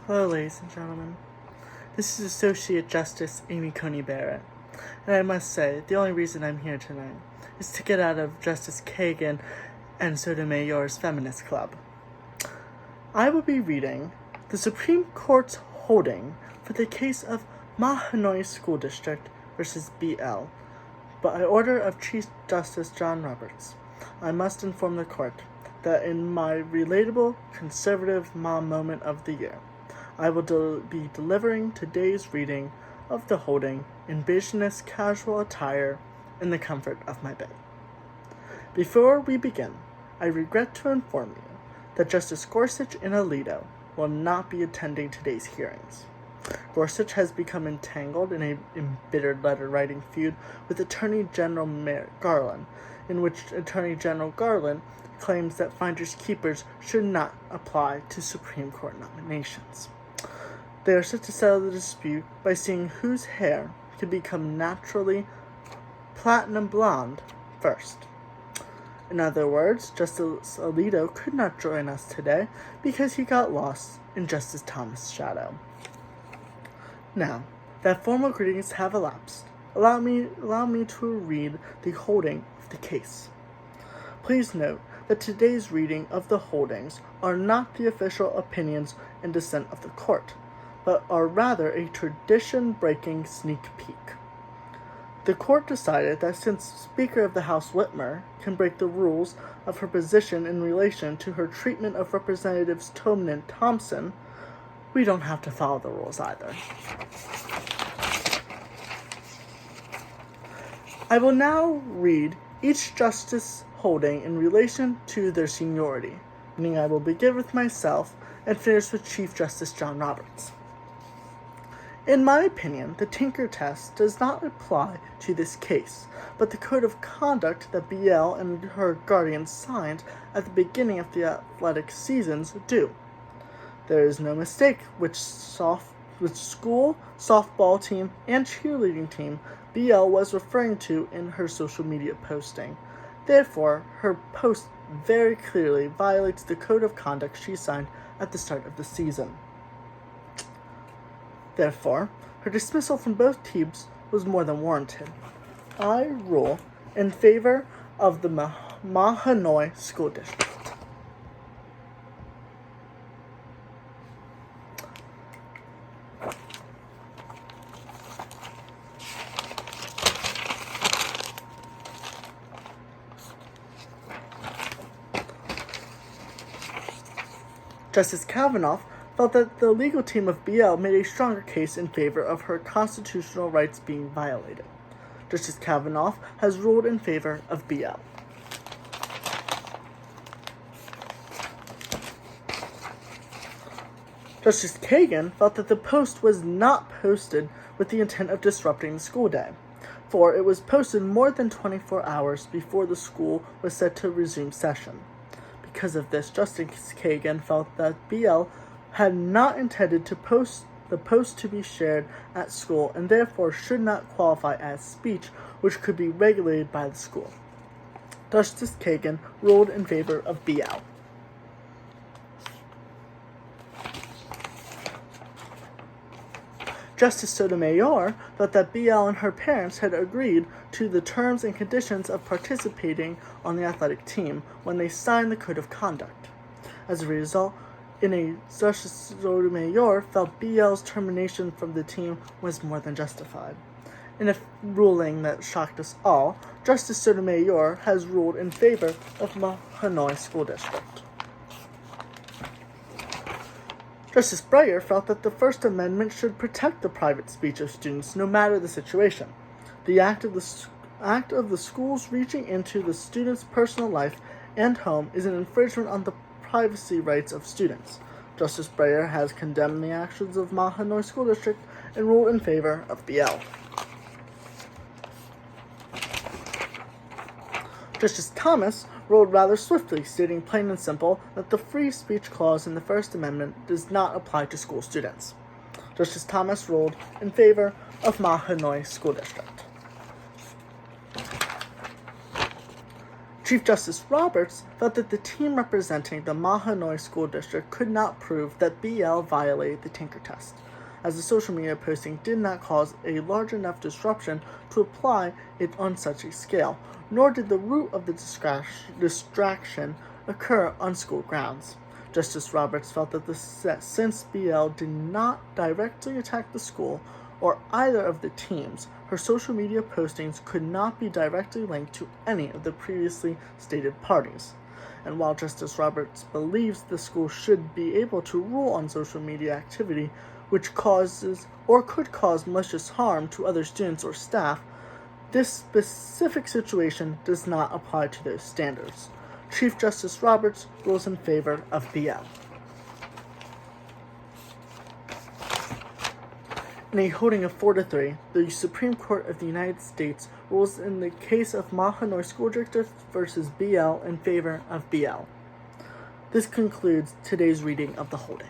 Hello, ladies and gentlemen. This is Associate Justice Amy Coney Barrett, and I must say, the only reason I'm here tonight is to get out of Justice Kagan and Sotomayor's Feminist Club. I will be reading the Supreme Court's holding for the case of Mahanoy School District versus BL, by order of Chief Justice John Roberts. I must inform the court that in my relatable conservative mom moment of the year, I will be delivering today's reading of the holding in business casual attire in the comfort of my bed. Before we begin, I regret to inform you that Justice Gorsuch and Alito will not be attending today's hearings. Gorsuch has become entangled in an embittered letter-writing feud with Attorney General Merrick Garland, in which Attorney General Garland claims that finders keepers should not apply to Supreme Court nominations. They are set to settle the dispute by seeing whose hair can become naturally platinum blonde first. In other words, Justice Alito could not join us today because he got lost in Justice Thomas' shadow. Now, that formal greetings have elapsed, allow me to read the holding of the case. Please note that today's reading of the holdings are not the official opinions and dissent of the court, but are rather a tradition-breaking sneak peek. The court decided that since Speaker of the House Whitmer can break the rules of her position in relation to her treatment of Representatives Tobin and Thompson, we don't have to follow the rules either. I will now read each justice holding in relation to their seniority, meaning I will begin with myself and finish with Chief Justice John Roberts. In my opinion, the Tinker test does not apply to this case, but the code of conduct that BL and her guardians signed at the beginning of the athletic seasons do. There is no mistake which school, softball team, and cheerleading team BL was referring to in her social media posting. Therefore, her post very clearly violates the code of conduct she signed at the start of the season. Therefore, her dismissal from both teams was more than warranted. I rule in favor of the Mahanoy School District. Justice Kavanaugh felt that the legal team of BL made a stronger case in favor of her constitutional rights being violated. Justice Kavanaugh has ruled in favor of BL. Justice Kagan felt that the post was not posted with the intent of disrupting the school day, for it was posted more than 24 hours before the school was set to resume session. Because of this, Justice Kagan felt that BL had not intended to post the post to be shared at school and therefore should not qualify as speech which could be regulated by the school. Justice Kagan ruled in favor of BL. Justice Sotomayor thought that BL and her parents had agreed to the terms and conditions of participating on the athletic team when they signed the Code of Conduct. As a result, Justice Sotomayor felt BL's termination from the team was more than justified. In a ruling that shocked us all, Justice Sotomayor has ruled in favor of Mahanoy School District. Justice Breyer felt that the First Amendment should protect the private speech of students no matter the situation. The act of the schools reaching into the student's personal life and home is an infringement on the privacy rights of students. Justice Breyer has condemned the actions of Mahanoy School District and ruled in favor of BL. Justice Thomas ruled rather swiftly, stating plain and simple that the free speech clause in the First Amendment does not apply to school students. Justice Thomas ruled in favor of Mahanoy School District. Chief Justice Roberts felt that the team representing the Mahanoy School District could not prove that BL violated the Tinker Test, as the social media posting did not cause a large enough disruption to apply it on such a scale, nor did the root of the distraction occur on school grounds. Justice Roberts felt that since BL did not directly attack the school or either of the teams, her social media postings could not be directly linked to any of the previously stated parties. And while Justice Roberts believes the school should be able to rule on social media activity which causes or could cause malicious harm to other students or staff, this specific situation does not apply to those standards. Chief Justice Roberts rules in favor of BL. In a holding of 4-3, the Supreme Court of the United States rules in the case of Mahanoy School District versus BL in favor of BL. This concludes today's reading of the holding.